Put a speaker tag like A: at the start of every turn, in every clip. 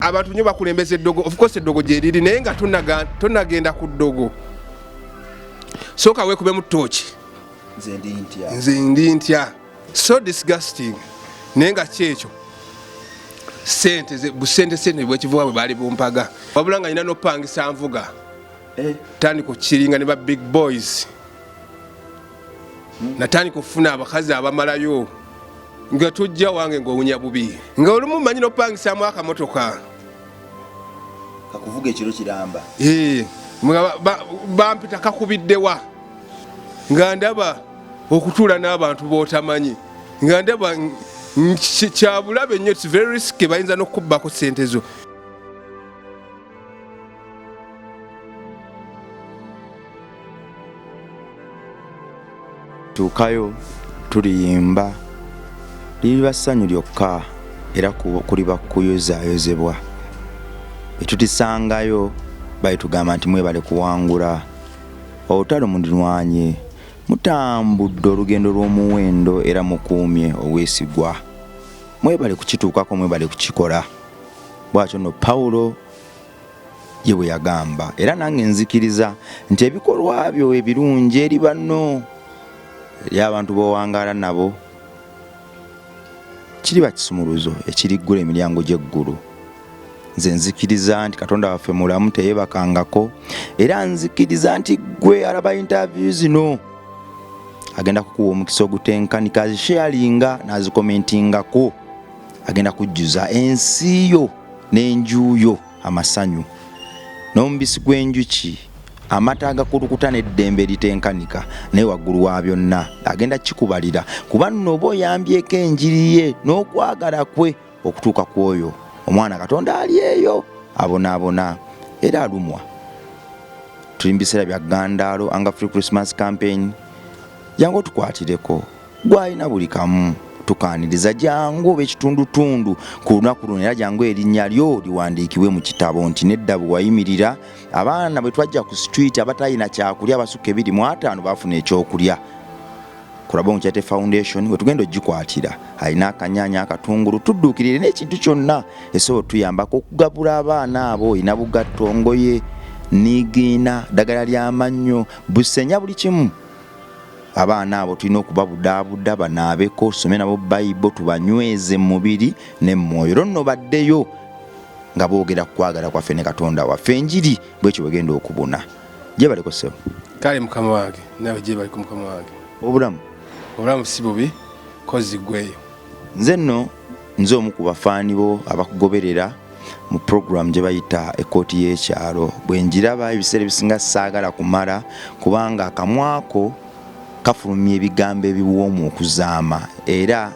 A: abantu nyo bakulembeza eddogo, of course eddogo gye liri naye nga tonnagenda ku ddogo. Sooka weekubemu tooki. Nze ndi ntya. So disgusting. Naye nga kyekyo sente bwekivuga bwe baali bumpaga. Wabula nga nina n'opangisa nvuga. Tandika okukiringa ne ba big boys. Natandika okufuna abakazi abamalayo. Nga tujja wange ng'owunya bubi. Nga olumu mmanyi n'opangisaamu akamotoka.
B: Kakuvuga ekiro kiramba.
A: Bampita kakubiddewa. Nga ndaba okutuula n'abantu b'otamanyi. Nga ndaba kyabulabe nnyo, it's very risky, bayinza n'okubbako ssente zo.
B: Tuukayo tuliyimba liba ssanyu lyokka era kuli bakuyozayozebwa. Etutisangayo bayitugamba nti mwebale kuwangula olutalo mundinwanye mutambudde olugendo lw'omuwendo era mukuumye obwesigwa. Mwebale kukituukako, mwebale kukikola. Bw'atyo nno Pawulo ye bwe yagamba, era nange nzikiriza nti ebikolwa byo ebirungi eri banno eri abantu b'owangaala nabo kiri bakisumuluzo ekiriggula emiryango gy'eggulu. Nze nzikiriza nti Katonda waffe mulamu teyebakangako, era nzikiriza nti gwe alaba interview zino agenda kukuwa omukisa ogutenkanika, azisharinga n'azikomentingako, agenda kujjuza ensi yo n'enjuyo amasanyu n'omubisi gw'enjuki, amata agakulukuta n'eddembe litenkanika, naye waggulu wa byonna agenda kikubalira, kuba nno oba oyambyeko enjiri ye n'okwagala kwe okutuuka ku oyo omwana Katonda ali eyo abonaabona era alumwa. Tuli mu biseera bya Gandaalo, Anga Free Christmas Campaign. Jangu tukwatireko, gwalina buli kamu tukaaniriza jangu b'ekitundutundu ku lunaku luno, era jangu erinnya lyo liwandiikibwe mu kitabo nti nedda bwe wayimirira abaana bwe twajja ku street abatalina kyakulya abasukka 25 baafuna ekyokulya. Kulabongo Kyate Foundation we tugenda ogikwatira alina akanyanya akatungulu tudduukirire n'ekintu kyonna esobola tuyambako okugabula abaana abo. Ina bugatto, ngoye, nigiina, ddagala ly'amannyo, busenya, buli kimu. Abaana abo tulina okubabudaabuda banaabeko, tusome nabo Bayibuli, tubanyweze mu mubiri ne mu mwoyo. Era nno baddeyo nga boogera ku kwagala kwaffe ne Katonda waffe, enjiri bwekyo bwegenda okubuna. Gye baliko ssebo
A: kale mukama wange, nawe gye baliko mukama wange. Obulamu si bubi kozi gweyo. Nze
B: nno nze omu ku bafaani bo abakugoberera mu program gye bayita ekkooti y'ekyalo. Bwe njiraba ebiseera ebisinga saagala kumala kubanga akamwako kafulumya ebigambo ebiwoomu okuzaama, era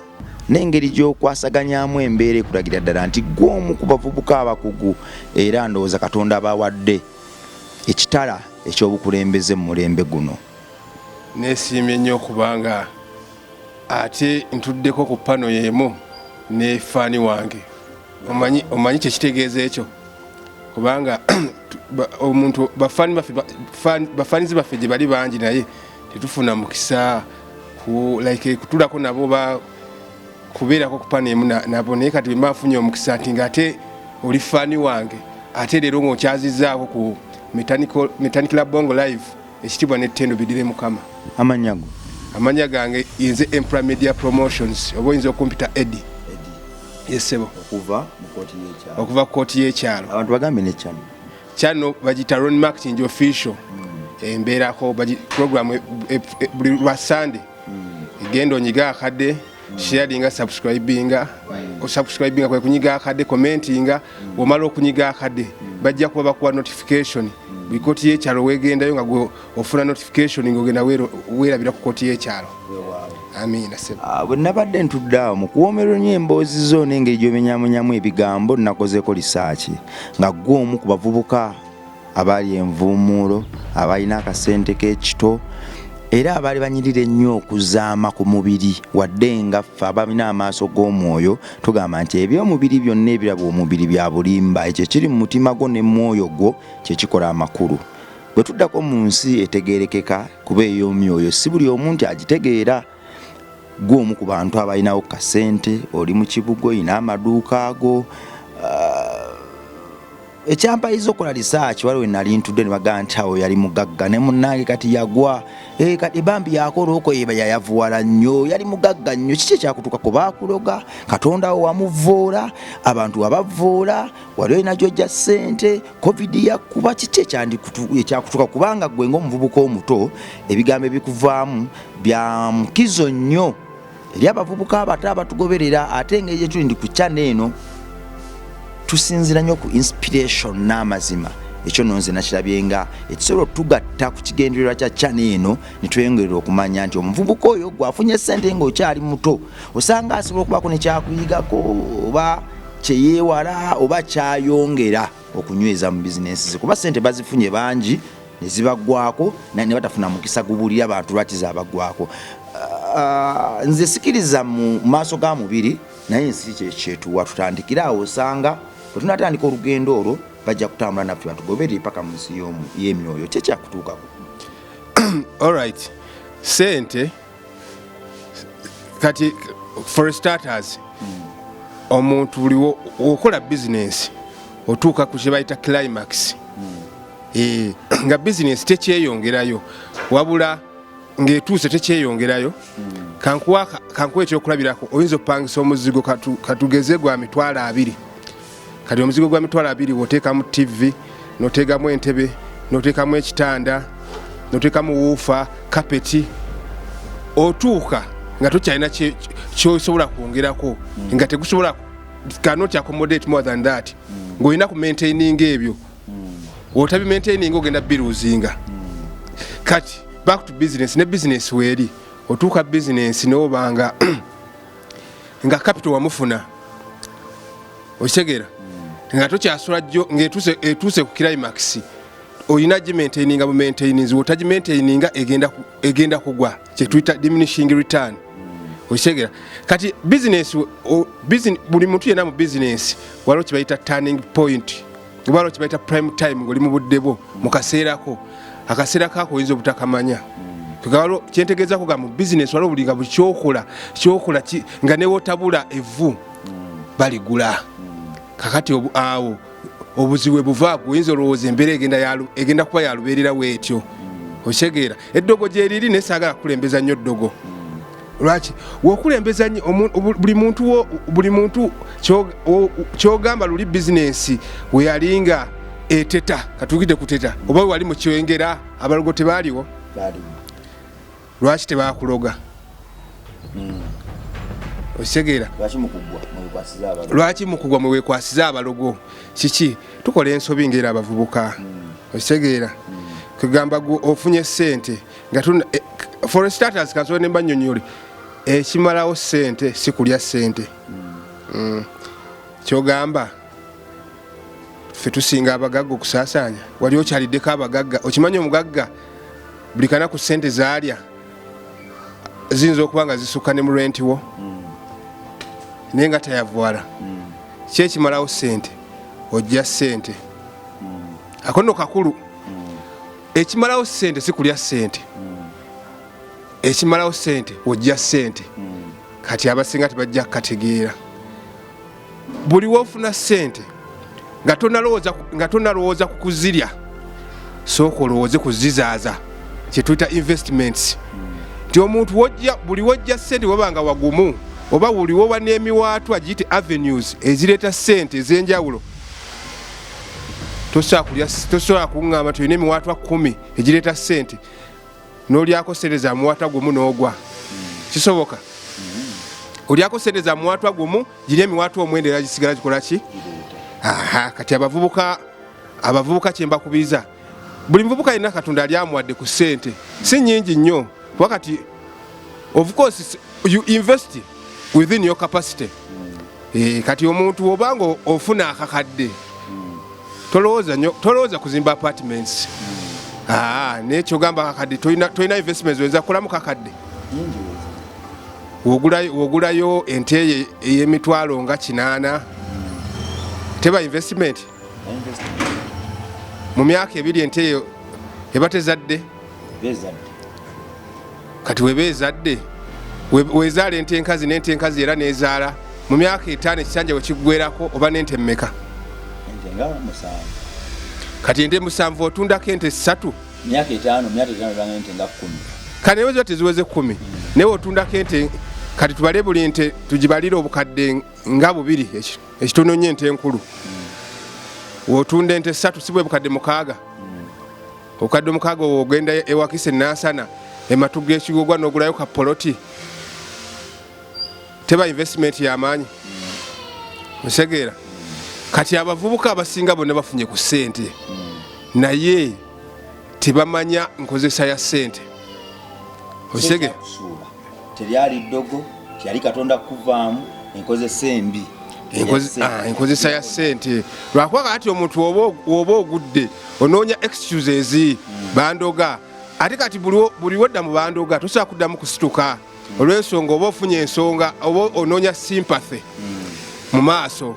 B: n'engeri gy'okwasaganyamu embeera ekulagira ddala nti gw'omu ku bavubuka abakugu, era ndowooza Katonda abawadde ekitala eky'obukulembeze mu mulembe guno.
A: Neesiimye nnyo kubanga ate ntuddeko ku pano y'emu ne faani wange. Omanyi kyekitegeeza ekyo? Kubanga omuntu bafaanizi baffe gye bali bangi naye tetufuna mukisa kutulako nabo kubeerako ku pano emu nabo, naye kati bwe mbafunye omukisa ati ng'ate oli faani wange ate leero ng'okyazizaako ku Mechanical Bongo Live, ekitibwa n'ettendo bidire Mukama. Amanya gange yinze Empire Media Promotions, oba oyinza okumpita Eddie. Yes sebo. Okuva kkooti y'ekyalo.
B: Abantu bagambe ne
A: channel bagita Ron Marketing Official. Embeerako program buli lwa Sunday. Igenda onyiga akadde, sharinga, subscribinga kwe kunyiga akadde, commentinga, omala okunyiga akadde bajja kuba bakuwa notification. Bikoti y'ekyalo wegendayo nga gwe ofuna notification ng'ogenda weerabira ku kkooti y'ekyalo. Amiina sebo.
B: Bwe nabadde ntudde awo mu kuwoomerwa nnyo emboozi zo n'engeri gy'omenyamunyamu ebigambo, nakozeeko lisaaki nga gw'omu ku bavubuka abaali envuumuulo, abalina akasente k'ekito, era abaali banyirira ennyo okuzaama ku mubiri, wadde nga ffe abalina amaaso g'omwoyo tugamba nti eby'omubiri byonna ebiraba omubiri bya bulimba, ekyo kiri mu mutima gwo ne mwoyo gwo kye kikola amakulu. Bwe tuddako mu nsi etegeerekeka kuba ey'omyoyo, si buli omuntu agitegeera. Gw'omu ku bantu abalinawo kasente, oli mu kibuga, olina amaduuka ago, ekyampayiza okola research waliwo nali ntudde ne bagamba nti awo yali mugagga ne munnange kati yagwa kati bambi yakola oko yeba yayavuwala nnyo yali mugagga nnyo kiki ekyakutuuka ku baakuloga Katonda wamuvoola abantu abavoola waliwo ina gyojja ssente covid yakuba kiki ekyakutuuka kubanga gwe ng'omuvubuka omuto ebigambo ebikuvaamu bya mukizo nnyo eri abavubuka abato abatugoberera ate engeri tuli ndi ku channel eno tusinzira nnyo ku inspiration n'amazima ekyo nonze nakirabye nga ekisobola tugatta ku kigendererwa kya channel eno ne tweyongerera okumanya nti omuvubuka oyo gwafunye ssente ng'okyali muto osanga asobola okubaako ne kyakuyigako oba kyeyeewala oba kyayongera okunyweza mu bizinensi ze kuba ssente bazifunye bangi ne zibagwako naye ne batafuna mukisa gubuulira abantu lwaki zaabagwako. Nze sikiriza mu maaso ga mubiri naye nsi kyetuwa tutandikira awo osanga bwe tunatandika olugendo olwo bajja kutambula naffe batugoberere paka mu nsi y'emyoyo kyekyakutuukako.
A: Alright, sente kati for starters omuntu buli okola business otuuka ku kye bayita climax nga business tekyeyongerayo wabula ng'etuuse tekyeyongerayo kankuwa ekyokulabirako oyinza opangisa omuzigo katugeze gwa mitwalo 2 kati omuzigo gwa mitwalo 2 woteekamu TV noteekamu entebe noteekamu ekitanda noteekamu wuufa kapeti otuuka nga tokyalina kyosobola kwongerako nga tegusobola cannot accommodate more than that ng'olina ku maintaining ebyo otabi maintaining ogenda biruzinga kati back to business ne business weeri otuuka business n'obanga nga capital wamufuna okitegeera nga tokyasola jjo ng'etuuse ku climax olina gimaintaininga mu maintenance wotagimaintaininga egenda kugwa kyetuyita diminishing return okitegeera kati business buli muntu yenna mu business waliwo kyebayita turning point waliwo kyebayita prime time ng'oli mu budde bwo mu kaseerako akaseera kaako oyinza obutakamanya kugalo kyentegeezako ga mu business waliwo buli nga buli kyokola nga newotabula evvu baligula kakati awo obuzibu buvaaku oyinza olowooza embeera egenda kuba yalubeerera bwetyo okitegeera eddogo gyeriri nesaagala kukulembeza nnyo ddogo lwaki wokulembeza buli muntu kyogamba luli bizinensi weyalinga eteta katukide kuteta oba wali mu kiwengera abalogo tebaaliwo lwaki tebakuloga okitegeera lwaki mukugwa mwe wekwasiza abalogo kiki tukola ensobi ngera abavubuka okitegeera kugamba ofunye ssente nga for starters kansobe ne mbanyonyole ekimalawo ssente si kulya ssente kyogamba ffe tusinga abagagga okusaasaanya wali okyaliddeko abagagga okimanyi omugagga buli kanaku ssente zaalya ziyinza okuba nga zisukka ne mu rentiwo naye nga tayavuwala kyekimalawo ssente ojja ssente akono kakulu ekimalawo ssente si kulya ssente ekimalawo ssente ojja ssente kati abasinga tebajja kukategeera buli woofuna ssente nga tonalowooza ku kuzirya sooka olowooze kuzizaaza kyetuyita investments nti omuntu buli wojja ssente wabanga wagumu oba buli woba n'emiwaatwa giyite avenues ezireeta ssente ez'enjawulo tosobola kuŋŋamba tulina emiwaatwa 10 egireeta ssente n'olyako ssente za muwaatwa gumu n'ogwa kisoboka olyako ssente za muwaatwa gumu giri emiwaatwa 9 era gisigala gikola ki kati abavubuka kyembakubiriza buli muvubuka alina Katonda ali amuwadde ku ssente si nnyingi nnyo wakati of course you invest within your capacity kati omuntu obanga ofuna akakadde tolowooza kuzimba apartments nekyo gamba akakadde tolina investments oyinza kukolamu kakadde wogulayo ente ey'emitwalo nga 8 teba investment mu myaka 2 ente eyo eba tezadde kati weba ezadde wezaala ente enkazi n'ente enkazi era nezaala mu myaka 5 ekisanja wekigwerako oba n'ente mmeka
B: nga musanvu
A: kati ente musanvu otundako ente 3
B: myaka 5 banga ente nga 10
A: kati ezo teziweze 10 naye otundako ente kati tubale buli ente tugibalire obukadde nga 2 ekitono nnyo ente enkulu wotunda ente 3 sibwe bukadde 6 obukadde 6 ogenda ewakise nasana ematu g'ekigogwa n'ogulayo ka poloti teba investment y'amaanyi osegeera kati abavubuka abasinga bonna bafunye ku ssente naye tebamanya nkozesa ya ssente osege
B: teryali ddogo kyali katonda kuvaamu enkozesa embi
A: enkozesa ya ssente lwakuba kati omuntu oba ogudde onoonya excuses bandoga ate kati buli wodda mu bandoga tosobola kuddamu kusituka olw'ensonga oba ofunye ensonga oba onoonya sympathy mu maaso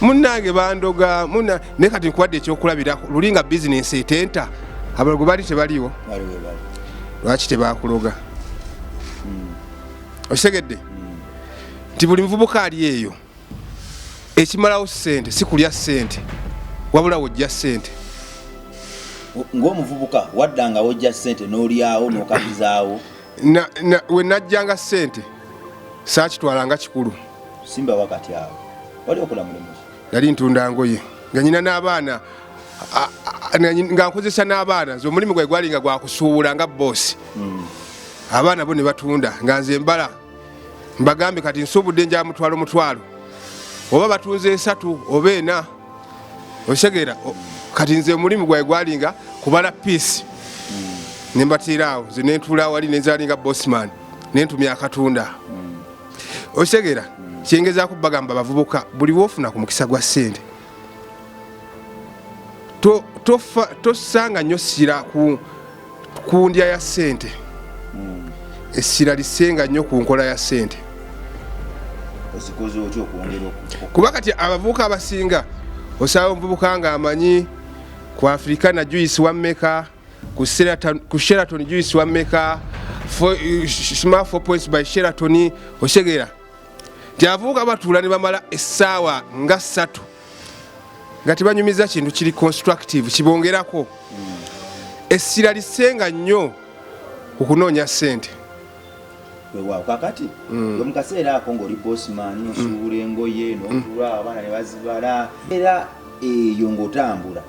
A: munnange bandoga naye kati nkuwadde ekyokulabirako luli nga bizinesi etenta abalago bali tebaliwo lwaki tebakuloga osegedde nti buli muvubuka ali eyo ekimalawo ssente si kulya ssente wabula wojja ssente
B: ng'omuvubuka waddanga wojja ssente n'olyawo n'okabizaawo
A: we najjanga ssente saakitwalanga kikulu
B: simba wakati awo wali okola mulimu
A: yali ntunda ngoye nga nyina n'abaana nga nkozesa n'abaana nze omulimu gwe gwalinga gwakusuubula nga boosi abaana bo ne batunda nga nze mbala mbagambe kati nsuubudde njala mutwalo oba batunze 3 oba 4 osegera kati nze omulimu gwe gwalinga kubala piisi nembatirawo nze nentuula wali nenzalinga bossman nentumya akatunda osegera kyengezaako bagamba bavubuka buli wofuna ku mukisa gwa ssente tosanga nnyo ssira ku ndya ya ssente essira lisenga nnyo ku nkola ya ssente kuba kati abavubuka abasinga osaba omuvubuka nga amanyi ku Africana juice wammeka ku Sheraton juice wammeka smart 4 points by Sheraton osegera nti abavubuka batuula ne bamala essaawa nga 3 nga tebanyumiza kintu kiri constructive kibongerako essira lisenga nnyo okunoonya ssente
B: kakati omukaseera ako ng'oli bossman nosuubula engoye n'otula abaana ne bazibala era eyo ng'otambula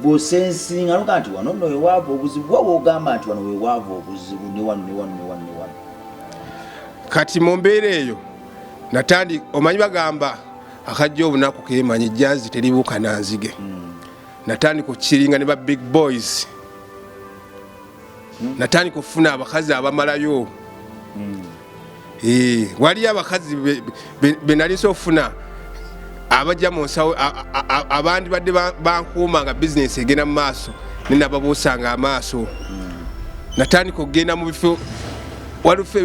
B: bw'osensinga noga nti wano nno wewaavu obuzibu waba ogamba nti wano wewaavu obuzibu ne wano
A: kati mu mbeera eyo natandi omanyi bagamba akajja obunaku keemanyi ejjanzi teribuuka nanzige natandika okukiringa ne ba big boys natandika okufuna abakazi abamalayo waliyo abakazi benalisa okufuna abajja mu nsawo abandi badde bankuuma nga bizinesi egenda mu maaso nenababuusanga amaaso natandika okugenda mu bifo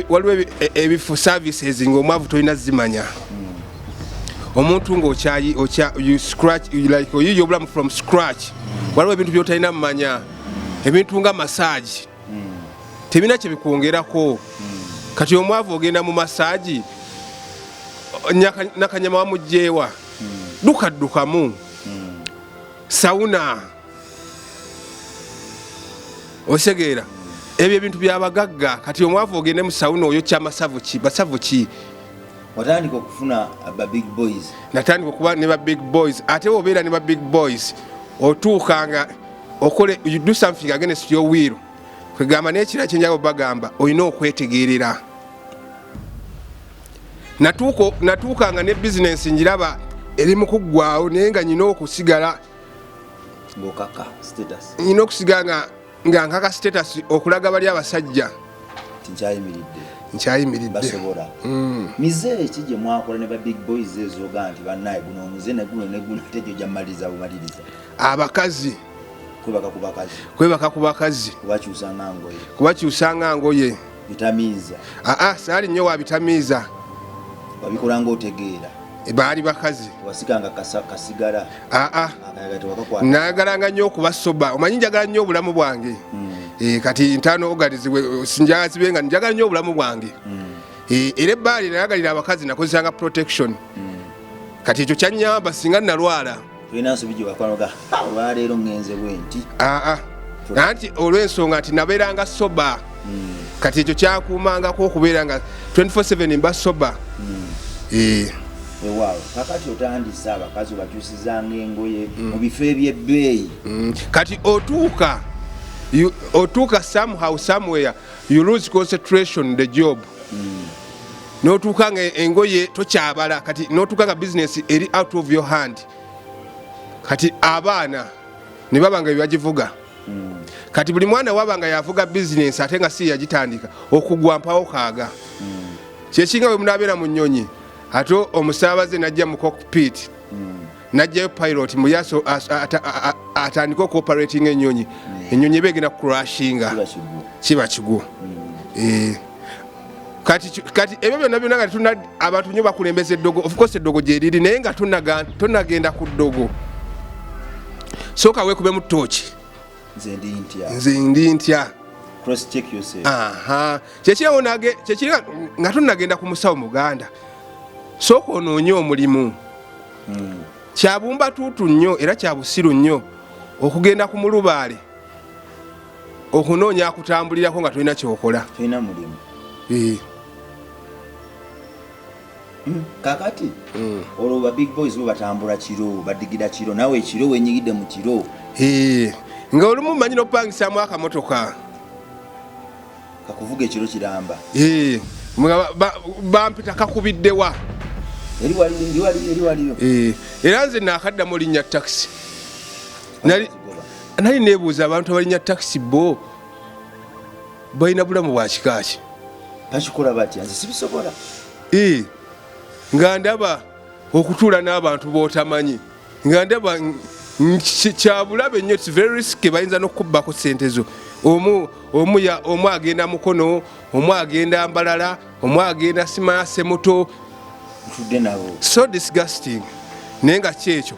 A: waliwo ebifo services ng'omwavu tolina zimanya omuntu ng'oyiyo obulamu from scratch waliwo ebintu byotalina mumanya ebintu nga massage tebina kye bikwongerako kati omwavu ogenda mu massage nakanyama wamugjeewa dukaddukamu sauna osegeera ebyo ebintu byabagagga kati omwavu ogende mu sauna oyo basavu ki
B: watandika okufuna ba big boys
A: natandika okuba ne ba big boys ate obeera ne ba big boys otuukanga okole you do something against your will kwegamba n'ekira kyenjaga bagamba olina okwetegeerera natuukanga ne bizinesi njiraba eri mu kuggwaawo naye nga nyina okusigala nyina okusigala nga nkaka status okulaga bali abasajja nkyayimiridde
B: mize eki gye mwakola ne ba big boys ezoga nti bannaye guno omuze neguno tejo jamaliriza bumaliriza
A: abakazi kwebaka ku bakazi kubakyusanga ngoye
B: bitamiiza
A: saali nnyo wabitamiiza
B: wabikola ng'otegeera
A: baali bakazi
B: wasikanga kasigala
A: nayagalanga nnyo okubasoba omanyi njagala nnyo obulamu bwange kati ntaano ogalizibwe sinjagala zibe nga njagala nnyo obulamu bwange era ebbaali nayagalira abakazi nakozesanga protection kati ekyo kyanyamba singa nalwala anti olw'ensonga nti nabeeranga soba kati ekyo kyakuumangako okubeera nga 24/7 mba soba.
B: kakati otandise abakazi bakyusizanga engoye mu bifo ebyebbeeyi
A: kati otuuka somehow somewhere you lose concentration in the job. N'otuuka nga engoye tokyabala kati n'otuuka nga business eri out of your hand kati abaana ne baba nga byebagivuga kati buli mwana wabanga yavuga business ate nga si yagitandika okugwa mpawo kaaga kyekinga bwe munaabeera mu nnyonyi ate omusaabaze najja mu cockpit najjayo pilot muyaso atandika okuoperating ennyonyi ennyonyi eba egenda kucrashinga kiba kigu. Kati ebyo byonna byonna nga tetuna abantu nnyo bakulembeza eddogo of course eddogo gyeriri naye nga tonagenda ku ddogo sooka weekubemu tooki nze ndi ntya kyekiri nga tonagenda ku musawo muganda sooka onoonye omulimu. Kyabumba tuutu nnyo era kyabusiru nnyo okugenda ku mulubaale okunoonya akutambulirako nga tolina kyokola.
B: kakati olwo ba big boys bo batambula kiro badigira kiro nawe ekiro wenyigidde mu kiro
A: nga olumu manyi n'opangisaamu akamotoka
B: kakuvuga ekiro kiramba
A: bampita kakubiddewa
B: eri waliyo
A: era nze naakaddamu linnya taxi nali neebuuza abantu abalinnya taxi bo balina bulamu bwa kikaaki
B: bakikola batya nze sibisobola
A: nga ndaba okutuula n'abantu b'otamanyi nga ndaba kyabulabe nnyo it's very risky bayinza n'okubbako ssente zo omu agenda mukono omu agenda mbalala omu agenda simase muto so disgusting naye nga kyekyo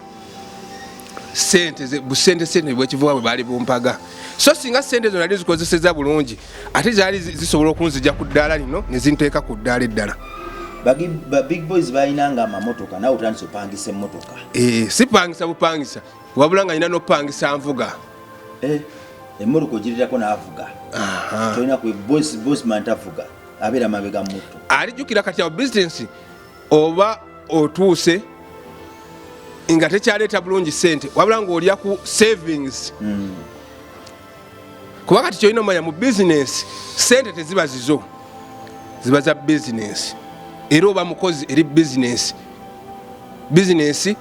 A: sente bwekivuga bwe baali bumpaga so singa sente zo nali zikozeseza bulungi ate zaali zisobola okunzija ku ddaala lino ne zinteeka ku ddaala eddala.
B: Ba big boys bayinanga amamotoka nawe otandise opangisa emmotoka
A: sipangisa bupangisa wabula nga nyina n'opangisa nvuga
B: emmotoka ogirirako n'avuga tolina ku bossman tavuga abeera mabega mutto
A: alijjukira kati awo bizinesi oba otuuse nga tekyaleeta bulungi sente wabula ng'olya ku savings kuba kati kyolina omanya mu bizinesi sente teziba zizo ziba za bizinesi era oba mukozi eri bizinesi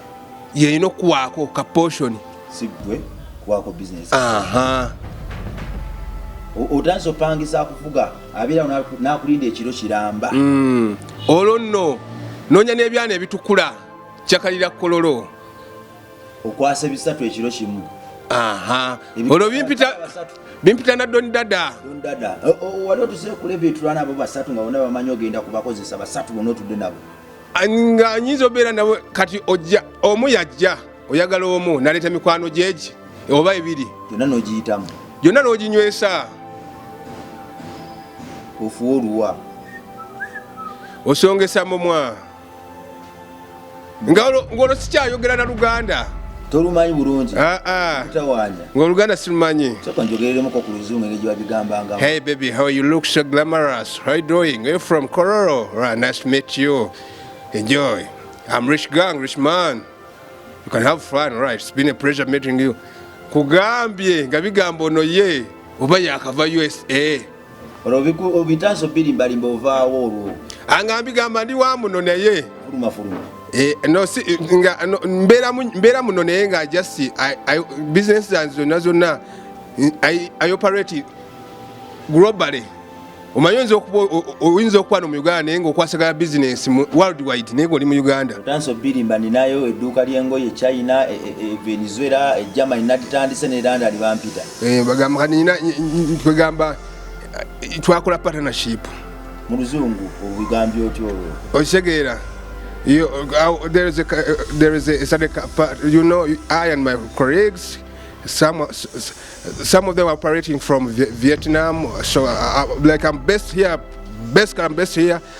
A: yeyina okuwaako ka portion
B: sigwe kuwaako bizinesi otandise opangisa akuvuga abeera n'akulinda ekiro kiramba
A: olwo nno noonya n'ebyana ebitukula kyakalira kololo
B: okwasa ebisatu ekiro kimu
A: olwo bimpita na doni dada
B: wali otuse kuleva etulwana abo basatu nga bonna bamanyi ogenda kubakozesa basatu bonna otudde nabo
A: nga nyinza obeera nabo kati omu yajja oyagala omu naleeta mikwano gyegi oba ebiri
B: gyonna n'ogiyitamu
A: gyonna n'oginywesa
B: ofuwa oluwa
A: osongesa mumwa ng'olwo sikyayogera na Luganda
B: tolumanyi bulungi utawanya
A: ng'Oluganda silumanyi
B: soka njogereremuko ku luzungu engeri gyebabigambanga.
A: Hey baby, how you look so glamorous, how you doing? You're from Kororo. Right, nice to meet you. Enjoy. I'm Rich Gang, Rich Man. You can have fun, right? It's been a pleasure meeting you. Kugambye nga bigambo no ye oba yakava USA
B: obitanso biri mbalimba ovaawo olwo
A: angambigamba ndi wa muno naye
B: fuluma
A: no si nga mbeera muno naye nga just business zange zonna I operate globally. Oyinza okuba no mu Uganda naye ng'okwasagala business worldwide naye ng'oli mu Uganda.
B: Otanso birimba ninayo edduuka ly'engoye China, Venezuela, Germany natitandise ne London bampita.
A: Bagamba kanina kwegamba twakola partnership.
B: Mu luzungu obugambye otyo.
A: Okisegeera. There is a certain part, you know, I and my colleagues, some of them are operating from Vietnam, so like I'm based here,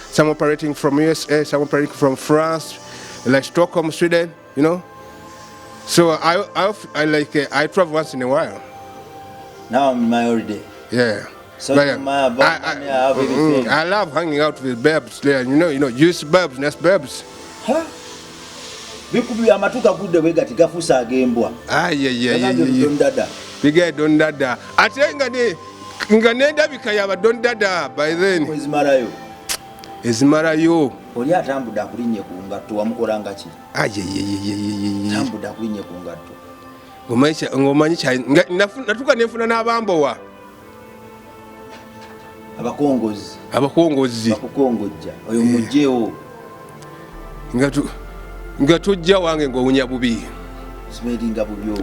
A: some operating from USA, some operating from France, like Stockholm, Sweden, you know. So I travel once in a while.
C: Now I'm in my holiday.
A: Yeah.
C: So
A: But,
C: I
A: I love hanging out with babes there. You know, use babes, next babes.
C: Huh? Bikubi amatuka kudde bwe gati gafusa agembwa.
A: Yeah. Biga don dada. Ate nga nendabika yaba don dada by then. Ezimarayo.
C: Oli atambudde akulinnye ku ngatto wamukola nga ki? Atambudde akulinnye ku ngatto.
A: Ngomanyi kya natuka nefuna n'abambowa.
C: Abakongozi. Bakukongojja. Oyo mujjeewo.
A: Nga tujja wange ng'owunya bubi.
C: Simeeringa bubyo.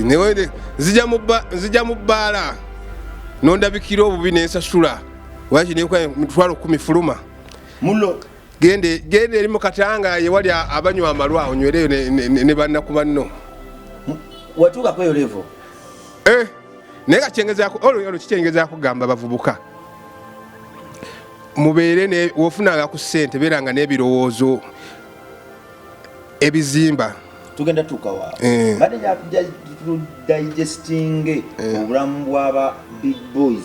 A: Newende nzija mu bbaala. Nondabikira obubi n'ensasula. Waki nekwa emitwalo 10 fuluma.
C: Mulo.
A: Gende eri mu katanga ye wali abanywa amalwa onywereyo ne bannaku banno.
C: Watuuka kweyo level.
A: Naye kacyengezaako olwo kikyengezaako gamba bavubuka. Mubeere wofunanga ku ssente beeranga n'ebirowoozo ebizimba.
C: Tugenda tuuka waawo. Badde digesting obulamu bw'aba big boys.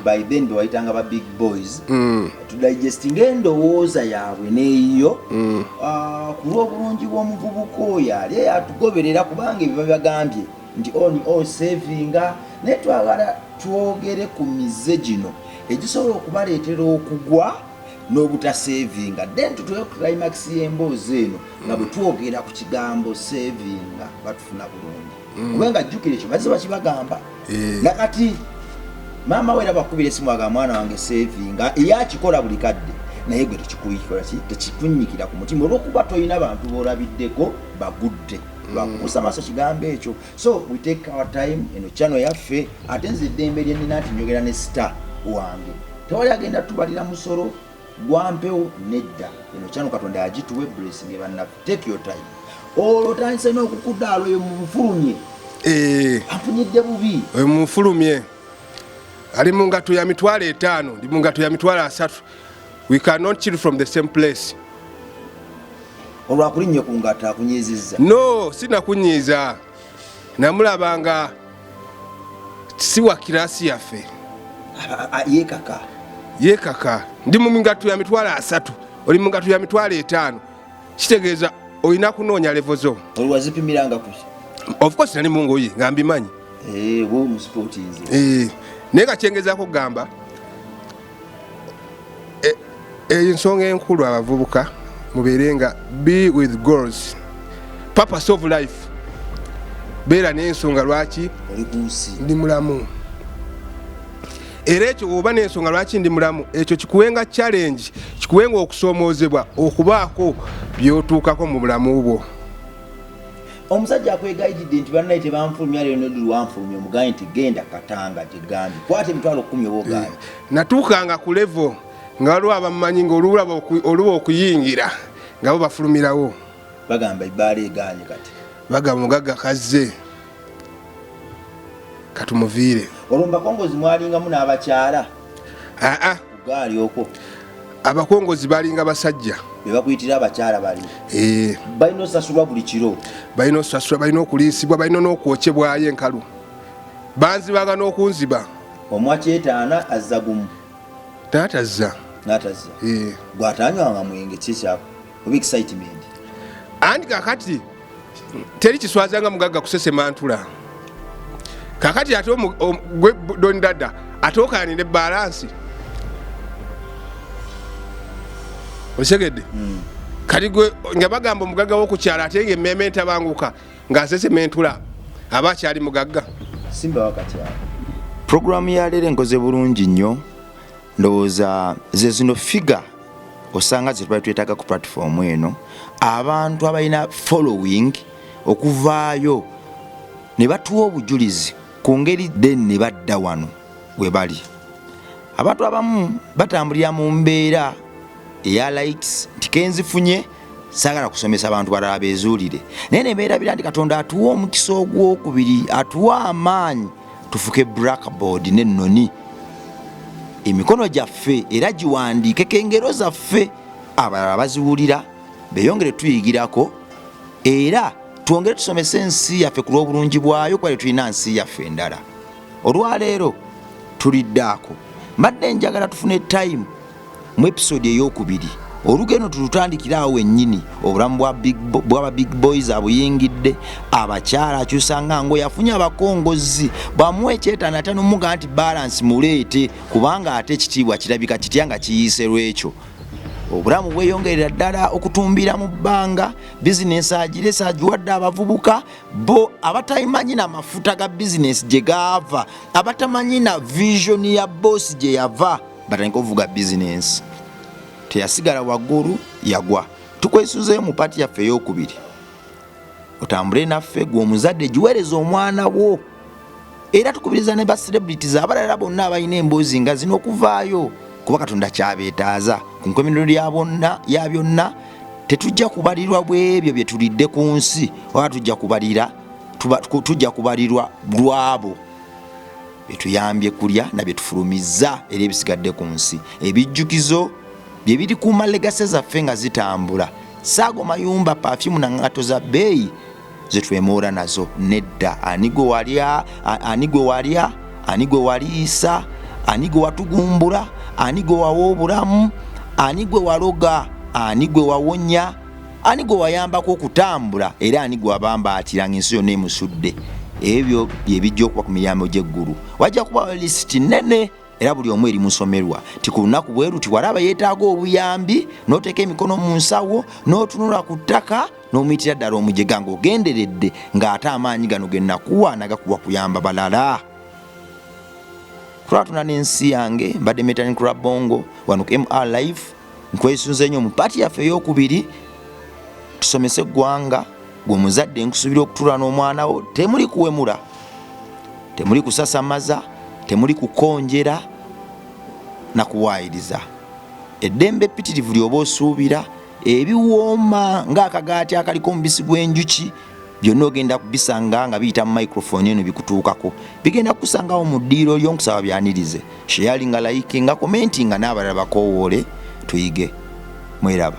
C: By then bewayitanga ba big boys. To digesting endowooza yaabwe n'eyo ku lw'obulungi bw'omuvubuka oyo ali atugoberera kubanga ebyo bagambye nti on savinga naye twagala twogere ku mize gino egisobola okubaleetera okugwa n'obutasavinga then tutuye ku climax y'emboozi eno nga bwe twogera ku kigambo savinga batufuna bulungi kubenga jjukira ekyo bazze bakibagamba nakati maama we era bakubira esimu aga mwana wange savinga eyakikola buli kadde naye gwe tekikunyikira ku mutima olw'okuba toyina bantu boolabiddeko bagudde bakukusa maaso kigambo ekyo. So we take our time eno channel yaffe ate nze eddembe lyennina nti njogera ne star wange tewali agenda tubalira musolo gwampewo nedda eno channel Katonda yagituwe blessing ebannaffe. Take your time olwo otandise n'okukuddaala oyo mumufulumye ampunyidde bubi
A: oyo mumufulumye ali mu ngatto ya mitwalo 5 ndi mu ngatto ya mitwalo 3. We cannot chill from the same place.
C: Olwakulinnye ku ngatto akunyizizza?
A: No, sinakunyiza. Namulabanga si wa kirasi yaffe. Yekaka. Ndi mu ngatto ya mitwalo 3. Oli mu ngatto ya mitwalo 5. Kitegeeza olina kunoonya level zo.
C: Olwazipimiranga kuki?
A: Of course nali mungu oyi nga mbimanyi.
C: Wo mu sport ize.
A: Naye kacyengezaako gamba ensonga enkulu abavubuka mubeere nga be with goals, purpose of life. Beera n'ensonga lwaki ndi mulamu. Era ekyo oba n'ensonga lwaki ndi mulamu ekyo kikuwenga challenge, kikuwenga okusoomoozebwa okubaako by'otuukako mu bulamu bwo.
C: Omusajja akwegayidde nti bannaye tebanfulumya leero neddu lwanfulumya omugaye nti genda Katanga gyegambye kwata emitwalo 10 oba ogaanye.
A: Natuukanga ku level nga waliwo abamumanyi ng'oluba okuyingira nga bo bafulumirawo.
C: Bagamba ibbaala egaanye kati.
A: Bagamba mugagga kazze katumuviire.
C: Olwo Bakongozi mwalingamu n'abakyala? Gaali okwo.
A: Abakongozi balinga basajja.
C: Bebakuyitira abakyala bali. Balina osasulwa buli kiro.
A: Balina osasulwa, balina okuliisibwa, balina n'okwokyebwayo enkalu. Banzibaga n'okunziba.
C: Omwakyetaana azza gumu.
A: N'atazza.
C: Gwatanywanga mwenge kikyako. Oba excitement.
A: Andi kakati teri kiswazanga mugagga kusesemantula. Kakati ate gwe dondada atookanire balansi. Osegedde. Kati gwe nga bagamba omugagga w'okukyala ate ng'emmeme entabanguka ng'asesementula aba akyali mugagga.
C: Simba wakakyala.
B: Programu ya leero enkoze bulungi nnyo. Ndowooza ze zino figure osanga ze twetaaga ku platform eno abantu abalina following okuvaayo ne batuwa obujulizi ku ngeri then ne badda wano we bali. Abantu abamu batambulira mu mbeera eya likes nti kenzifunye saagala kusomesa abantu balala beezuulire naye ne beerabira nti Katonda atuwa omukisa ogwokubiri atuwa amaanyi tufuke blackboard n'ennoni emikono gyaffe era giwandiikeko engero zaffe abalala baziwulira beeyongere tuyigirako era twongere tusomese ensi yaffe ku lw'obulungi bwayo kwali tulina nsi yaffe endala. Olwaleero tuliddaako mbadde njagala tufune time mu episode ey'okubiri olugendo tulutandikiraawo wennyini obulamu bw'aba big boys abuyingidde, abakyala akyusanga ngo yafunye abakongozi bamuwa ekyetaano ate n'omuga nti balance muleete kubanga ate ekitiibwa kirabika kitya nga kiyiise lwekyo. Obulamu bweyongerera ddala okutumbira mu bbanga, bizinesi agiresa agiwadde abavubuka bo abatamanyi na mafuta ga bizinesi gye gaava, abatamanyi na vision ya boss gye yava, batandika okuvuga bizinesi. Teyasigala waggulu, yagwa. Tukwesuzeeyo mu pati yaffe ey'okubiri. Otambule naffe gwe omuzadde giweereza omwana wo. Era tukubiriza ne ba celebrities abalala bonna abalina emboozi nga zino okuvaayo kuba Katonda kyabeetaaza. Ku nkomerero ya byonna tetujja kubalirwa bwebyo bye tulidde ku nsi, oba tujja kubalirwa lwabo betuyambye kulya na betufulumizza era ebisigadde ku nsi. Ebijjukizo bye biri kuuma legase zaffe nga zitambula. Saago mayumba, perfume na ngato za bbeeyi zetwemoora nazo nedda. Ani gwe walya, ani gwe walya, ani gwe waliisa, ani gwe watugumbula, ani gwe wawa obulamu, ani gwe waloga, ani gwe wawonya, ani gwe wayambako okutambula, era ani gwe wabambaatira ng'ensi yonna emusudde. Ebyo bye bijja okuba ku miryango gy'eggulu. Wajja kuba lisiti nnene era buli omu eri musomerwa. Ti ku lunaku bwe luti walaba yeetaaga obuyambi n'oteeka emikono mu nsawo n'otunula ku ttaka n'omuyitira ddala omujega ng'ogenderedde ng'ate amaanyi gano ge nakuwa nagakuwa kuyamba balala. Tulatuna n'ensi yange mbadde Metani Club Bongo wano ku MR Live nkwesunze nnyo mu pati yaffe ey'okubiri. Tusomese eggwanga, gwe muzadde nkusubira okutula n'omwana wo. Temuli kuwemula, temuli kusasamaza, temuli kukonjera na kuwaayiriza. Eddembe ppitirivu lyoba osuubira, ebiwooma ng'akagaati akaliko omubisi gw'enjuki byonna ogenda kubisanga nga biyita mu microphone eno bikutuukako. Bigenda kukusangawo mu ddiiro ly'onkusaba byanirize. Sharing nga like nga commenting nga n'abalala bakoowoole tuyige. Mweraba.